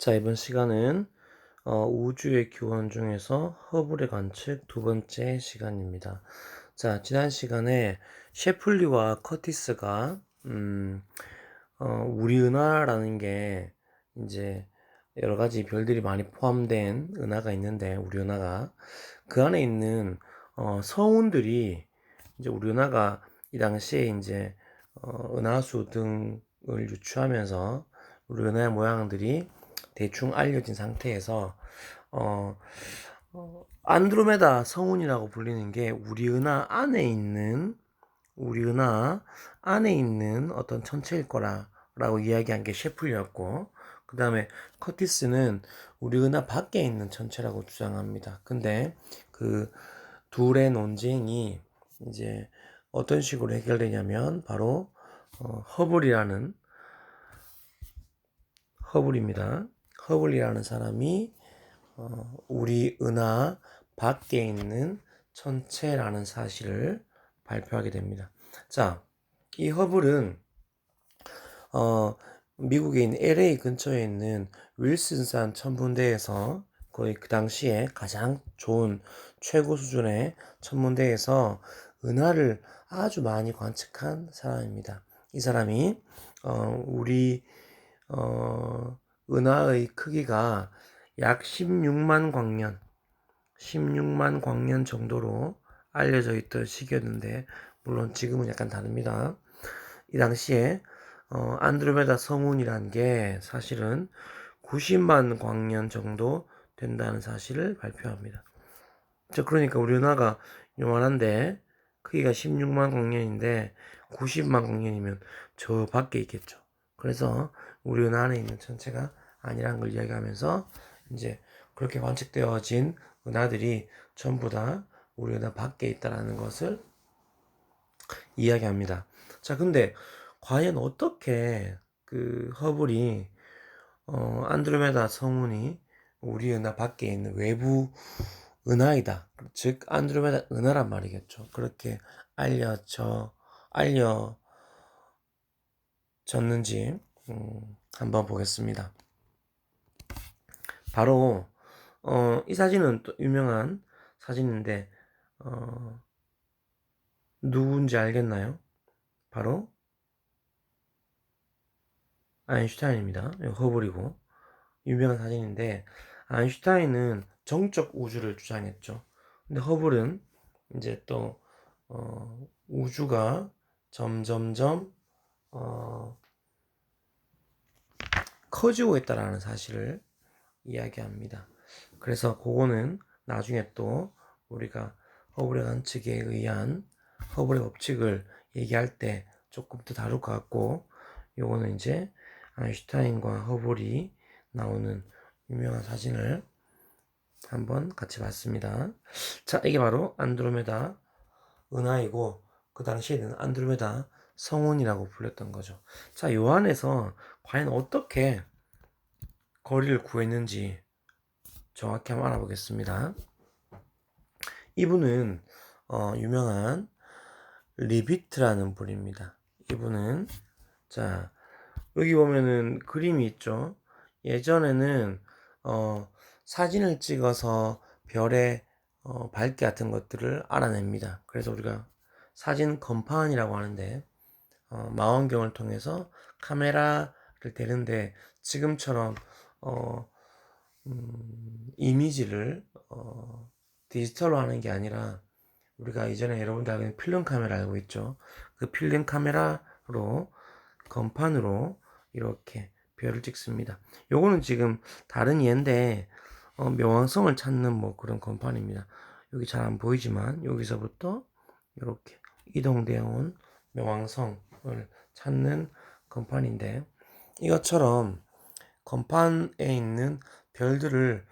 자, 이번 시간은 우주의 기원 중에서 허블의 관측 두 번째 시간입니다. 자, 지난 시간에 셰플리와 커티스가 우리 은하라는 게 이제 여러 가지 별들이 많이 포함된 은하가 있는데, 우리 은하가 그 안에 있는 성운들이 이제 우리 은하가 이 당시에 이제 은하수 등을 유추하면서 우리 은하의 모양들이 대충 알려진 상태에서 어, 안드로메다 성운이라고 불리는 게 우리 은하 안에 있는 어떤 천체일 거라고 이야기한 게 셰플리였고, 그 다음에 커티스는 우리 은하 밖에 있는 천체라고 주장합니다. 근데 그 둘의 논쟁이 이제 어떤 식으로 해결되냐면 바로 허블이라는 허블입니다. 허블이라는 사람이 우리 은하 밖에 있는 천체라는 사실을 발표하게 됩니다. 자, 이 허블은 미국에 있는 LA 근처에 있는 윌슨산 천문대에서 거의 그 당시에 가장 좋은 최고 수준의 천문대에서 은하를 아주 많이 관측한 사람입니다. 이 사람이 우리 은하의 크기가 약 16만 광년 정도로 알려져 있던 시기였는데, 물론 지금은 약간 다릅니다. 이 당시에 안드로메다 성운이란 게 사실은 90만 광년 정도 된다는 사실을 발표합니다. 그러니까 우리 은하가 요만한데 크기가 16만 광년인데 90만 광년이면 저 밖에 있겠죠. 그래서 우리 은하 안에 있는 천체가 아니라는 걸 이야기하면서 이제 그렇게 관측되어진 은하들이 전부 다 우리 은하 밖에 있다는 것을 이야기합니다. 자, 근데 과연 어떻게 그 허블이 안드로메다 성운이 우리 은하 밖에 있는 외부 은하이다, 즉 안드로메다 은하란 말이겠죠. 그렇게 알려졌는지 한번 보겠습니다. 바로 이 사진은 또 유명한 사진인데 누군지 알겠나요? 바로 아인슈타인입니다. 허블이고 유명한 사진인데, 아인슈타인은 정적 우주를 주장했죠. 근데 허블은 이제 또 우주가 점점점 커지고 있다라는 사실을 이야기합니다. 그래서 그거는 나중에 또 우리가 허블의 관측에 의한 허블의 법칙을 얘기할 때 조금 더 다룰 것 같고, 요거는 이제 아인슈타인과 허블이 나오는 유명한 사진을 한번 같이 봤습니다. 자, 이게 바로 안드로메다 은하이고, 그 당시에는 안드로메다 성운이라고 불렸던 거죠. 자, 요 안에서 과연 어떻게 거리를 구했는지 정확히 한번 알아보겠습니다. 이분은 유명한 리비트라는 분입니다. 이분은, 자, 여기 보면은 그림이 있죠. 예전에는 사진을 찍어서 별의 밝기 같은 것들을 알아냅니다. 그래서 우리가 사진 건판이라고 하는데, 망원경을 통해서 카메라를 대는데 지금처럼 이미지를 디지털로 하는 게 아니라, 우리가 이전에 여러분들 알고 있는 필름 카메라 알고 있죠? 그 필름 카메라로 건판으로 이렇게 별을 찍습니다. 요거는 지금 다른 예인데 명왕성을 찾는 뭐 그런 건판입니다. 여기 잘 안 보이지만 여기서부터 이렇게 이동되어 온 명왕성을 찾는 건판인데, 이것처럼 건판에 있는 별들을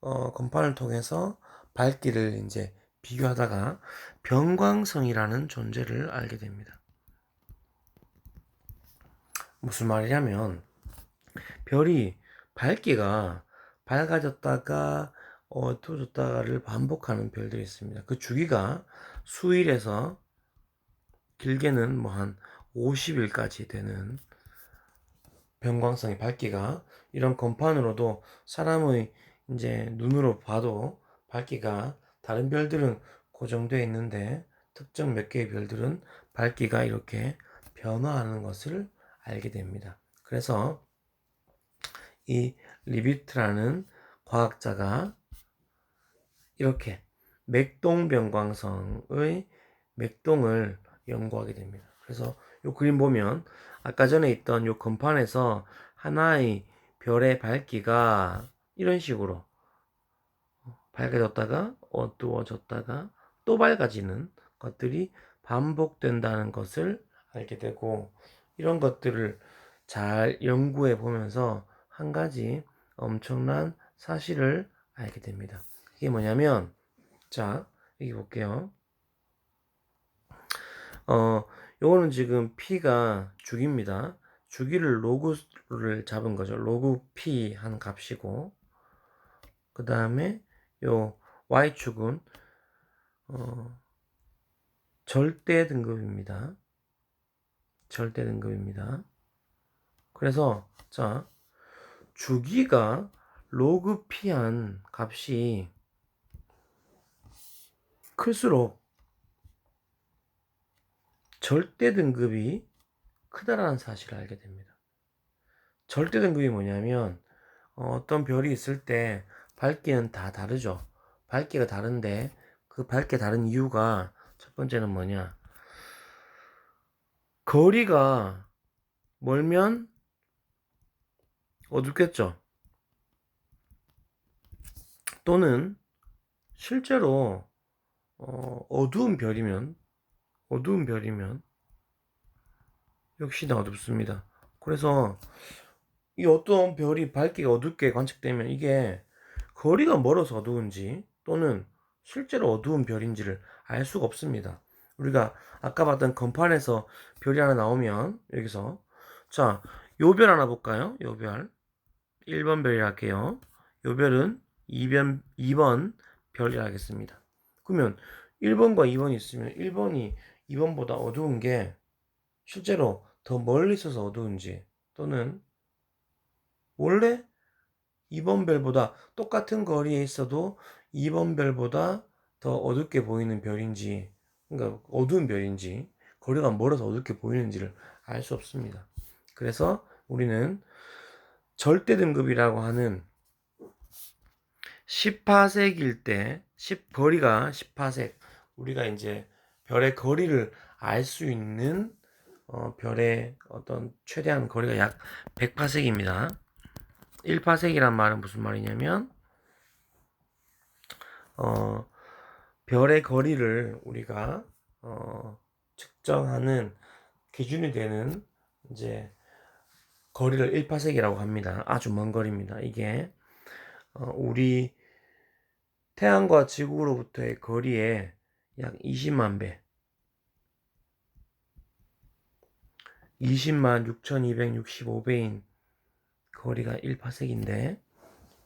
건판을 통해서 밝기를 이제 비교하다가 변광성이라는 존재를 알게 됩니다. 무슨 말이냐면, 별이 밝기가 밝아졌다가 어두워졌다가를 반복하는 별들이 있습니다. 그 주기가 수일에서 길게는 뭐 한 50일까지 되는 변광성의 밝기가 이런 건판으로도 사람의 이제 눈으로 봐도 밝기가 다른 별들은 고정되어 있는데 특정 몇 개의 별들은 밝기가 이렇게 변화하는 것을 알게 됩니다. 그래서 이 리비트라는 과학자가 이렇게 맥동 변광성의 맥동을 연구하게 됩니다. 그래서 이 그림 보면 아까 전에 있던 이 건판에서 하나의 별의 밝기가 이런 식으로 밝아졌다가 어두워졌다가 또 밝아지는 것들이 반복된다는 것을 알게 되고, 이런 것들을 잘 연구해 보면서 한 가지 엄청난 사실을 알게 됩니다. 이게 뭐냐면, 자, 여기 볼게요. 요거는 지금 P가 주기입니다. 주기를 로그를 잡은 거죠. 로그 P 한 값이고, 그 다음에 요 Y축은 절대 등급입니다. 절대 등급입니다. 그래서 자, 주기가 로그 P한 값이 클수록 절대 등급이 크다라는 사실을 알게 됩니다. 절대 등급이 뭐냐면 어떤 별이 있을 때 밝기는 다 다르죠. 밝기가 다른데 그 밝기 다른 이유가 첫 번째는 뭐냐? 거리가 멀면 어둡겠죠. 또는 실제로 어두운 별이면 역시나 어둡습니다. 그래서 이 어떤 별이 밝기가 어둡게 관측되면 이게 거리가 멀어서 어두운지 또는 실제로 어두운 별인지를 알 수가 없습니다. 우리가 아까 봤던 건판에서 별이 하나 나오면 여기서 자, 요 별 하나 볼까요? 요 별 1번 별이라 할게요. 요 별은 2번 별이라 하겠습니다. 그러면 1번과 2번이 있으면 1번이 2번보다 어두운 게 실제로 더 멀리 있어서 어두운지 또는 원래 2번 별보다 똑같은 거리에 있어도 2번 별보다 더 어둡게 보이는 별인지, 그러니까 어두운 별인지 거리가 멀어서 어둡게 보이는지를 알 수 없습니다. 그래서 우리는 절대 등급이라고 하는 10파섹일 때 거리가 10파섹, 우리가 이제 별의 거리를 알 수 있는 별의 어떤 최대한 거리가 약 100파섹입니다. 1파섹이란 말은 무슨 말이냐면 별의 거리를 우리가 측정하는 기준이 되는 이제 거리를 1파섹이라고 합니다. 아주 먼 거리입니다. 이게 우리 태양과 지구로부터의 거리의 약 20만 배, 20만 6265배인 거리가 1파섹인데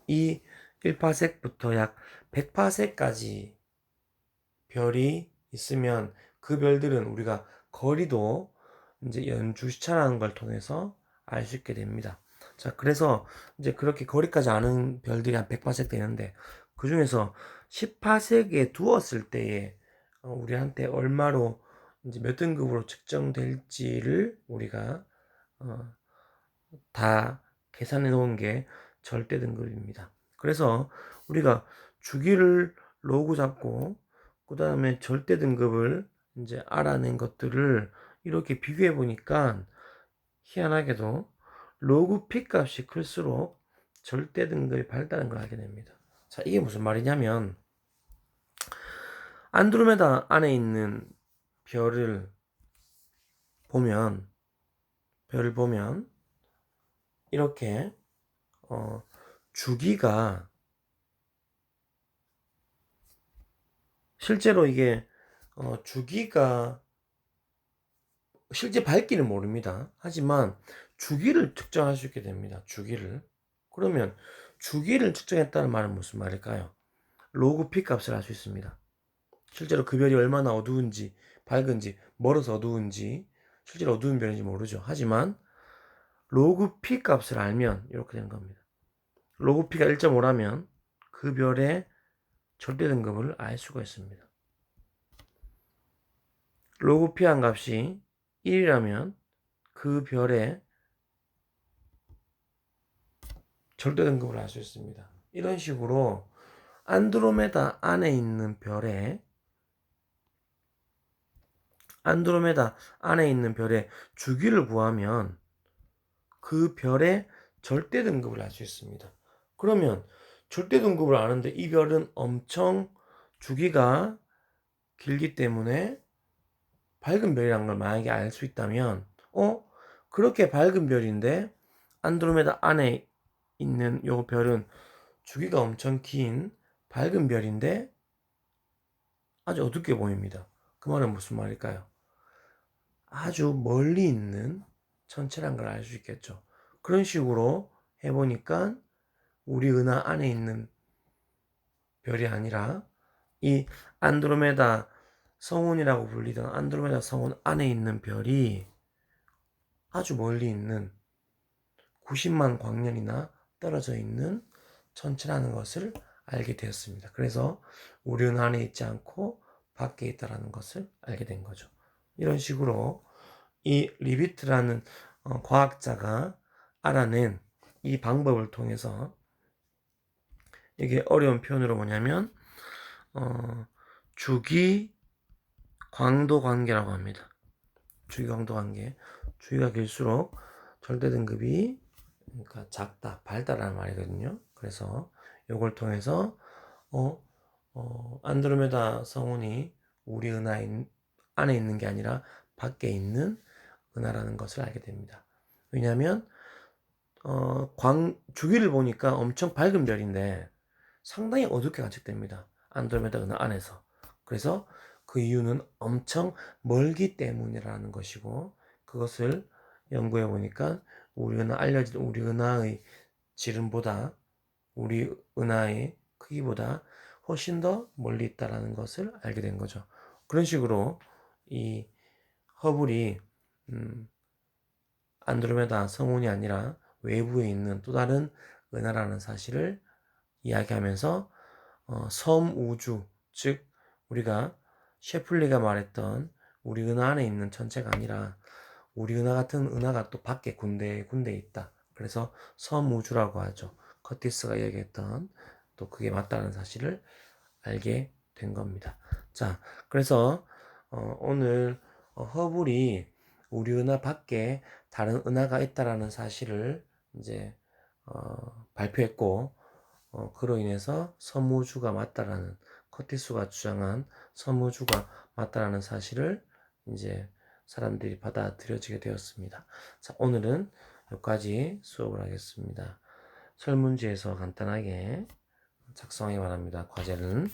이 1파섹부터 약 100파섹까지 별이 있으면 그 별들은 우리가 거리도 이제 연주시차라는 걸 통해서 알 수 있게 됩니다. 자, 그래서 이제 그렇게 거리까지 아는 별들이 한 100파섹 되는데 그 중에서 10파섹에 두었을 때에 우리한테 얼마로 이제 몇 등급으로 측정될지를 우리가 다 계산해 놓은 게 절대 등급입니다. 그래서 우리가 주기를 로그 잡고 그 다음에 절대 등급을 이제 알아낸 것들을 이렇게 비교해 보니까 희한하게도 로그 P 값이 클수록 절대 등급이 밝다는 걸 알게 됩니다. 자, 이게 무슨 말이냐면 안드로메다 안에 있는 별을 보면 이렇게 주기가 실제로 이게 주기가 실제 밝기는 모릅니다. 하지만 주기를 측정할 수 있게 됩니다. 주기를. 그러면 주기를 측정했다는 말은 무슨 말일까요? 로그 P 값을 알 수 있습니다. 실제로 그 별이 얼마나 어두운지, 밝은지, 멀어서 어두운지, 실제로 어두운 별인지 모르죠. 하지만 로그 P 값을 알면 이렇게 된 겁니다. 로그 P가 1.5라면 그 별의 절대 등급을 알 수가 있습니다. 로그 P 한 값이 1이라면 그 별의 절대 등급을 알 수 있습니다. 이런 식으로 안드로메다 안에 있는 별의 주기를 구하면 그 별의 절대 등급을 알 수 있습니다. 그러면 절대 등급을 아는데 이 별은 엄청 주기가 길기 때문에 밝은 별이라는 걸 만약에 알 수 있다면 그렇게 밝은 별인데 안드로메다 안에 있는 요 별은 주기가 엄청 긴 밝은 별인데 아주 어둡게 보입니다. 그 말은 무슨 말일까요? 아주 멀리 있는 천체란 걸 알 수 있겠죠. 그런 식으로 해보니까 우리 은하 안에 있는 별이 아니라 이 안드로메다 성운이라고 불리던 안드로메다 성운 안에 있는 별이 아주 멀리 있는 90만 광년이나 떨어져 있는 천체라는 것을 알게 되었습니다. 그래서 우리 은하 안에 있지 않고 밖에 있다는 것을 알게 된 거죠. 이런 식으로 이 리비트라는 과학자가 알아낸 이 방법을 통해서 이게 어려운 표현으로 뭐냐면 주기 광도 관계라고 합니다. 주기 광도 관계. 주기가 길수록 절대 등급이 그러니까 작다, 밝다라는 말이거든요. 그래서 이걸 통해서 안드로메다 성운이 우리 은하 안에 있는 게 아니라 밖에 있는 은하라는 것을 알게 됩니다. 왜냐하면 주기를 보니까 엄청 밝은 별인데 상당히 어둡게 관측됩니다. 안드로메다 은하 안에서. 그래서 그 이유는 엄청 멀기 때문이라는 것이고 그것을 연구해 보니까 우리 은하의 지름보다 우리 은하의 크기보다 훨씬 더 멀리 있다라는 것을 알게 된 거죠. 그런 식으로 이 허블이 안드로메다 성운이 아니라 외부에 있는 또 다른 은하라는 사실을 이야기하면서 섬우주, 즉 우리가 셰플리가 말했던 우리 은하 안에 있는 천체가 아니라 우리 은하 같은 은하가 또 밖에 군데군데 있다. 그래서 섬우주라고 하죠. 커티스가 얘기했던 또 그게 맞다는 사실을 알게 된 겁니다. 자, 그래서 오늘 허블이 우리 은하 밖에 다른 은하가 있다라는 사실을 이제 발표했고 그로 인해서 섬우주가 맞다라는 커티스가 주장한 섬우주가 맞다라는 사실을 이제 사람들이 받아들여지게 되었습니다. 자, 오늘은 여기까지 수업을 하겠습니다. 설문지에서 간단하게 작성하기 바랍니다. 과제는